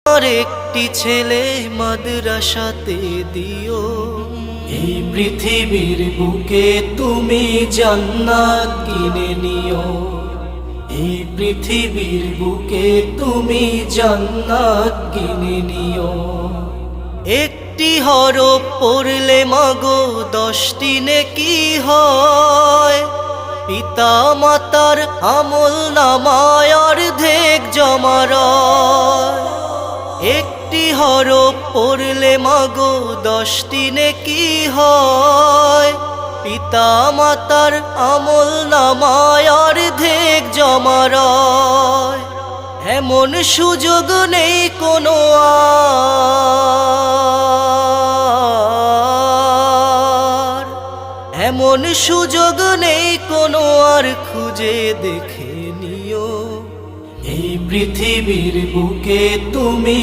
আর একটি ছেলে মাদ্রাসাতে দিও। এই পৃথিবীর বুকে তুমি জান্নাত কিনে নিও। এই পৃথিবীর বুকে তুমি জান্নাত কিনে নিও। একটি হরফ পড়লে মাগো 10টি নেকি হয়। পিতা মাতার আমল নামায় অর্ধেক জমা রয়। একটি হরফ পড়লে মাগো 10টি নেকি হয়। পিতা মাতার আমল নামায় অর্ধেক জমা রয়। এমন সুযোগ নেই কোনো আর, এমন সুযোগ নেই কোনো আর, খুঁজে দেখে নিও। এই পৃথিবীর বুকে তুমি